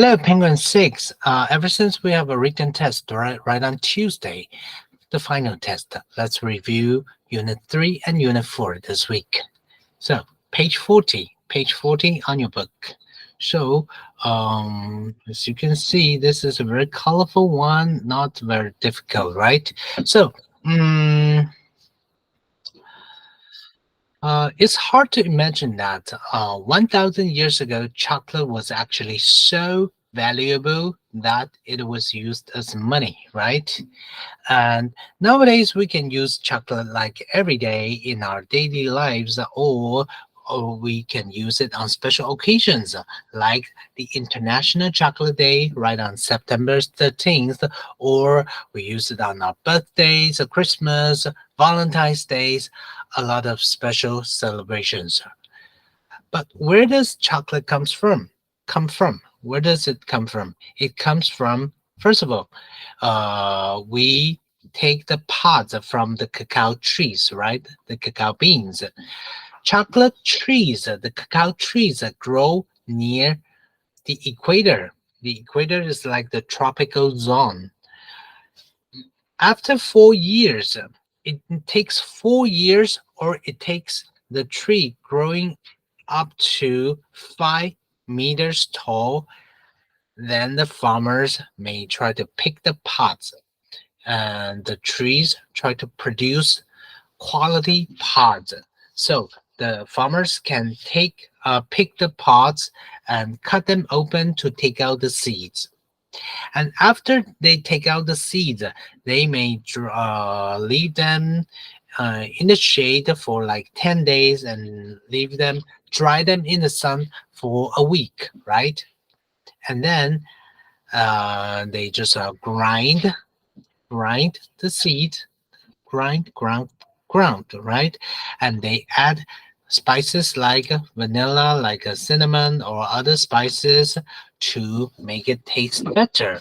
Hello, Penguin 6. Ever since we have a written test right on Tuesday, the final test, let's review Unit 3 and Unit 4 this week. So, page 40 on your book. So, as you can see, this is a very colorful one, not very difficult, right? So, mm, it's hard to imagine that 1,000 years ago, chocolate was actually so valuable that it was used as money, right? And nowadays, we can use chocolate like every day in our daily lives, or we can use it on special occasions like the International Chocolate Day right on September 13th, or we use it on our birthdays, Christmas, Valentine's Days, a lot of special celebrations. But where does chocolate comes from? Come from? Where does it come from? It comes from, first of all, we take the pods from the cacao trees, right? The cacao beans. Chocolate trees, the cacao trees grow near the equator. The equator is like the tropical zone. After 4 years, it takes 4 years, or it takes the tree growing up to 5 meters tall. Then the farmers may try to pick the pods, and the trees try to produce quality pods. So the farmers can pick the pods and cut them open to take out the seeds. And after they take out the seeds, they may leave them in the shade for like 10 days and dry them in the sun for a week, right? And then they just grind the seed, ground, right? And they add spices like vanilla, like cinnamon, or other spices to make it taste better.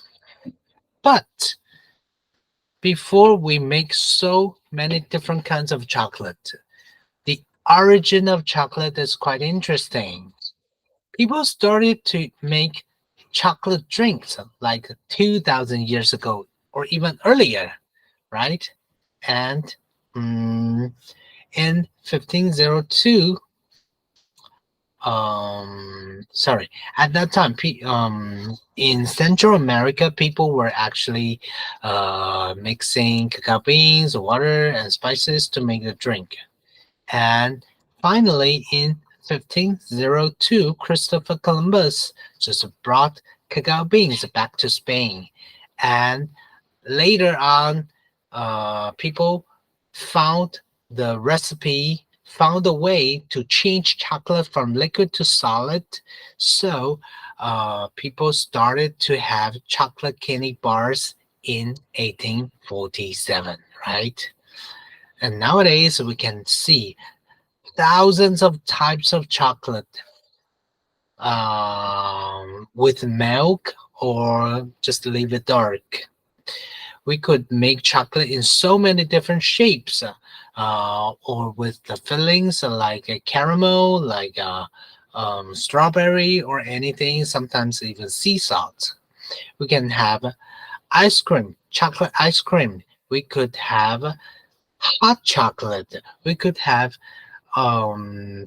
But before we make so many different kinds of chocolate, the origin of chocolate is quite interesting. People started to make chocolate drinks like 2,000 years ago or even earlier, right? And mm, in 1502, sorry, at that time, in Central America, people were actually mixing cacao beans, water, and spices to make a drink. And finally, in 1502, Christopher Columbus just brought cacao beans back to Spain. And later on, people found found a way to change chocolate from liquid to solid. So people started to have chocolate candy bars in 1847, right? And nowadays we can see thousands of types of chocolate with milk, or just leave it dark. We could make chocolate in so many different shapes, or with the fillings like a caramel, like strawberry, or anything, sometimes even sea salt. We can have ice cream, chocolate ice cream. We could have hot chocolate. We could have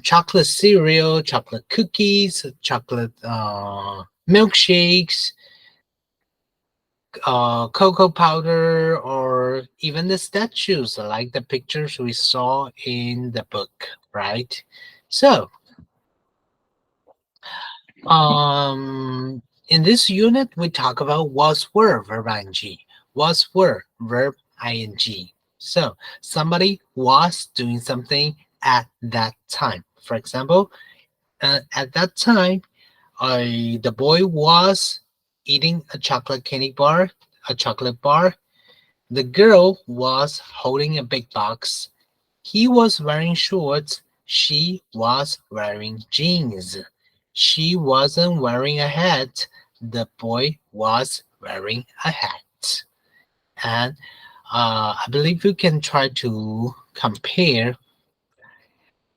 chocolate cereal, chocolate cookies, chocolate milkshakes, cocoa powder, or even the statues like the pictures we saw in the book, right? So, in this unit, we talk about was were verb ing, was were verb ing. So, somebody was doing something at that time. For example, at that time, the boy was eating a chocolate candy bar, a chocolate bar. The girl was holding a big box. He was wearing shorts. She was wearing jeans. She wasn't wearing a hat. The boy was wearing a hat. And I believe you can try to compare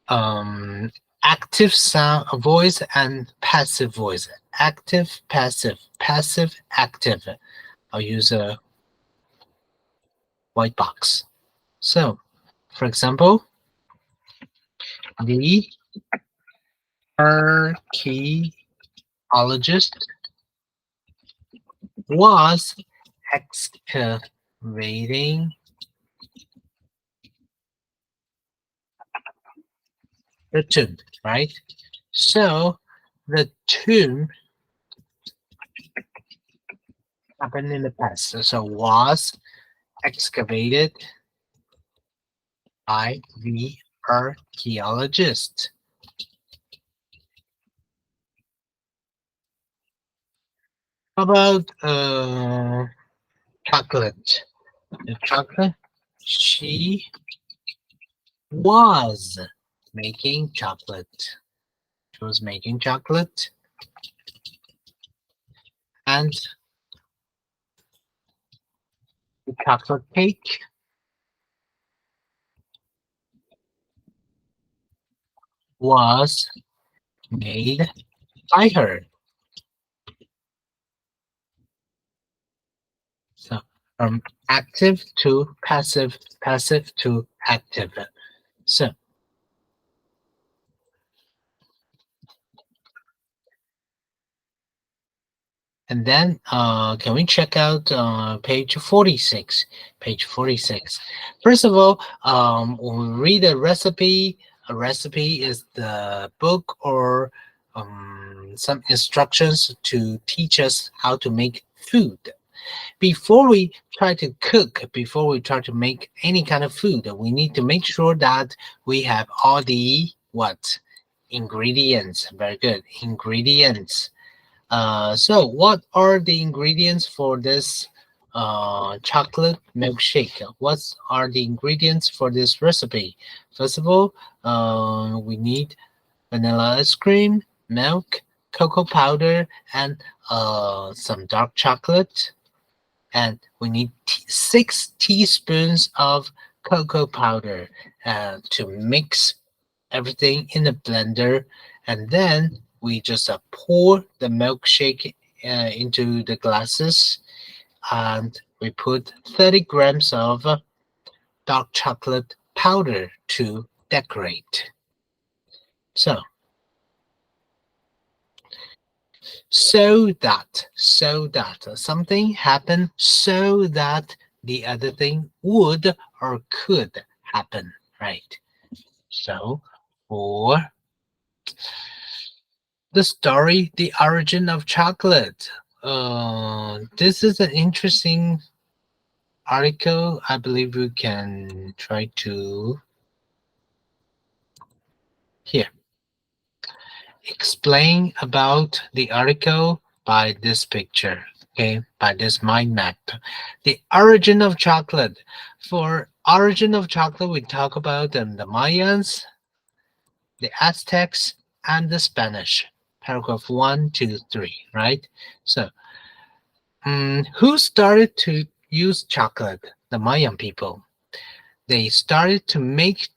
um, active sound voice and passive voice. Active, passive, passive, active. I'll use a white box. So, for example, the archaeologist was excavating the tomb, right? So the tomb happened in the past. So was excavated by the archaeologist. How about chocolate? The chocolate. She was making chocolate. She was making chocolate, and the chocolate cake was made by her. So from active to passive, passive to active. So and then can we check out page 46? Page 46. First of all, when we read a recipe is the book or some instructions to teach us how to make food. Before we try to cook, before we try to make any kind of food, we need to make sure that we have all the what? Ingredients. Very good. Ingredients. So what are the ingredients for this chocolate milkshake? What are the ingredients for this recipe? First of all, we need vanilla ice cream, milk, cocoa powder, and some dark chocolate. And we need 6 teaspoons of cocoa powder to mix everything in the blender, and then we just pour the milkshake into the glasses, and we put 30 grams of dark chocolate powder to decorate. So so that something happened so that the other thing would or could happen, right? So for the story, the origin of chocolate. This is an interesting article. I believe we can try to here explain about the article by this picture. Okay, by this mind map. The origin of chocolate. For origin of chocolate, we talk about the Mayans, the Aztecs, and the Spanish. Paragraph 1, 2, 3. Right. So who started to use chocolate? The Mayan people. They started to make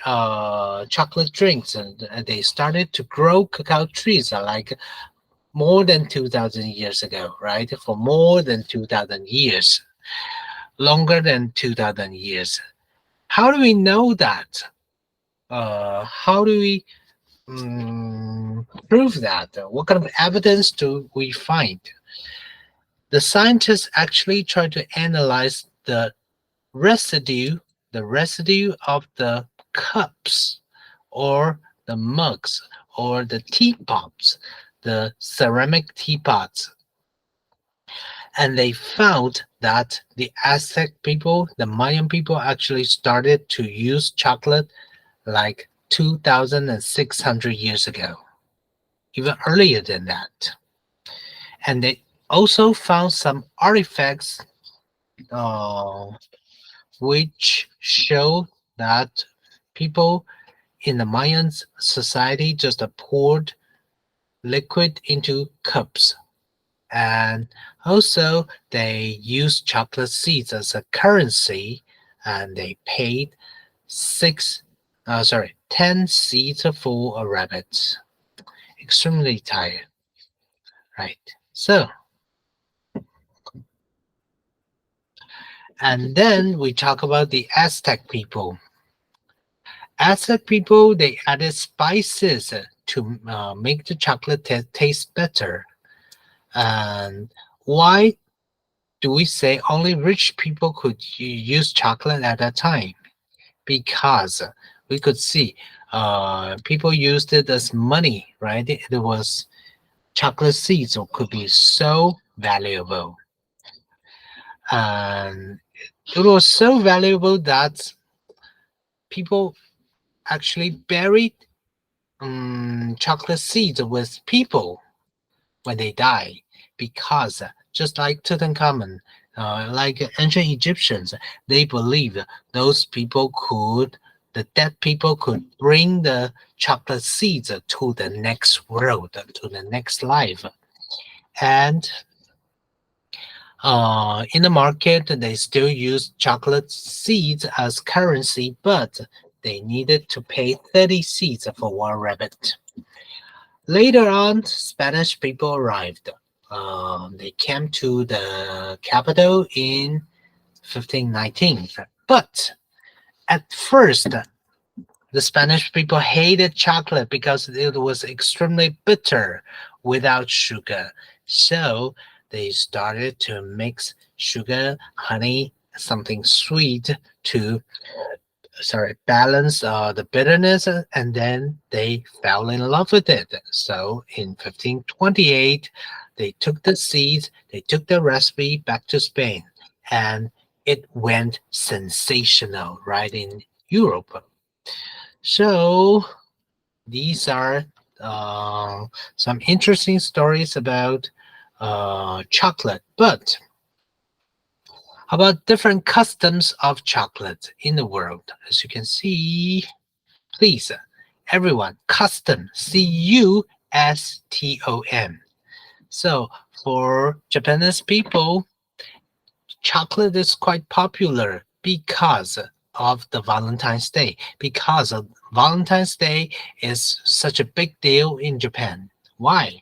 chocolate drinks, and they started to grow cacao trees like more than 2,000 years ago, right? For more than 2,000 years, longer than 2,000 years. How do we know that? How do we prove that? What kind of evidence do we find? The scientists actually try to analyze residue, the residue of the cups or the mugs or the teapots, the ceramic teapots. And they found that the Aztec people, the Mayan people actually started to use chocolate like 2,600 years ago, even earlier than that. And they also found some artifacts uh, which show that people in the Mayan society just poured liquid into cups. And also, they used chocolate seeds as a currency, and they paid six sorry, 10 seeds for a rabbit. Extremely tired, right? So, and then we talk about the Aztec people. Aztec people, they added spices to make the chocolate taste better. And why do we say only rich people could use chocolate at that time? Because we could see people used it as money, right? It was chocolate seeds or could be so valuable. And it was so valuable that people actually buried chocolate seeds with people when they die, because just like Tutankhamun, like ancient Egyptians, they believed those people could, the dead people could bring the chocolate seeds to the next world, to the next life. And in the market, they still use chocolate seeds as currency, but they needed to pay 30 seeds for one rabbit. Later on, Spanish people arrived. They came to the capital in 1519. But at first, the Spanish people hated chocolate because it was extremely bitter without sugar. So they started to mix sugar, honey, something sweet to balance the bitterness, and then they fell in love with it. So in 1528, they took the seeds, they took the recipe back to Spain, and it went sensational right in Europe. So these are uh, some interesting stories about chocolate. But about different customs of chocolate in the world, as you can see, please, everyone, custom, Custom. So for Japanese people, chocolate is quite popular because of the Valentine's Day. Because of Valentine's Day is such a big deal in Japan. Why?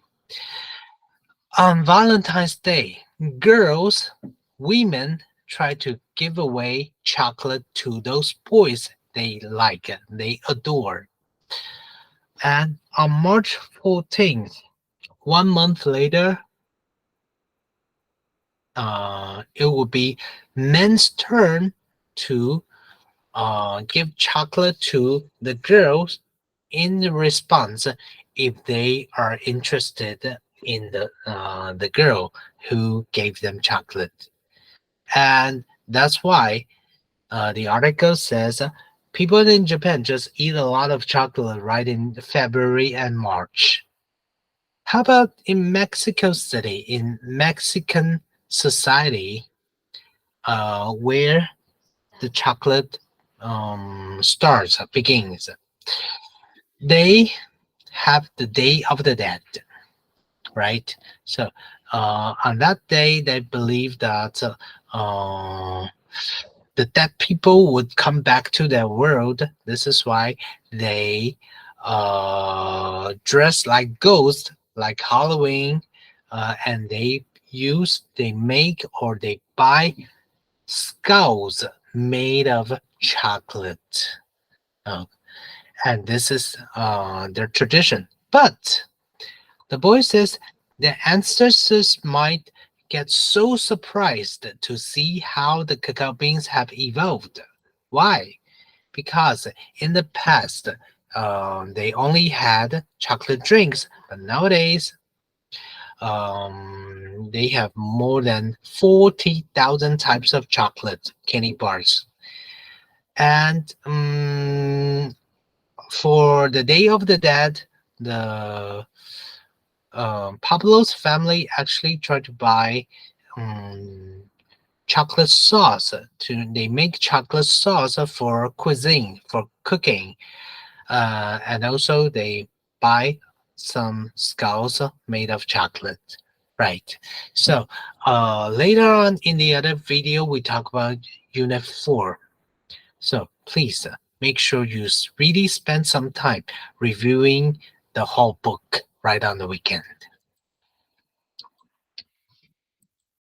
On Valentine's Day, girls, women try to give away chocolate to those boys they like, they adore. And on March 14th, 1 month later, it will be men's turn to give chocolate to the girls in response if they are interested in the girl who gave them chocolate. And that's why the article says people in Japan just eat a lot of chocolate right in February and March. How about in Mexico City, in Mexican society, where the chocolate starts, begins? They have the Day of the Dead, right? So on that day, they believe that uh, the dead people would come back to their world. This is why they dress like ghosts, like Halloween, and they make or they buy skulls made of chocolate. Uh, and this is their tradition. But the boy says the ancestors might get so surprised to see how the cacao beans have evolved. Why? Because in the past, they only had chocolate drinks, but nowadays they have more than 40,000 types of chocolate candy bars. And for the Day of the Dead, the Pablo's family actually tried to buy um, chocolate sauce. They make chocolate sauce for cuisine, for cooking, and also they buy some skulls made of chocolate. Right. So later on in the other video, we talk about Unit 4. So please make sure you really spend some time reviewing the whole book right on the weekend.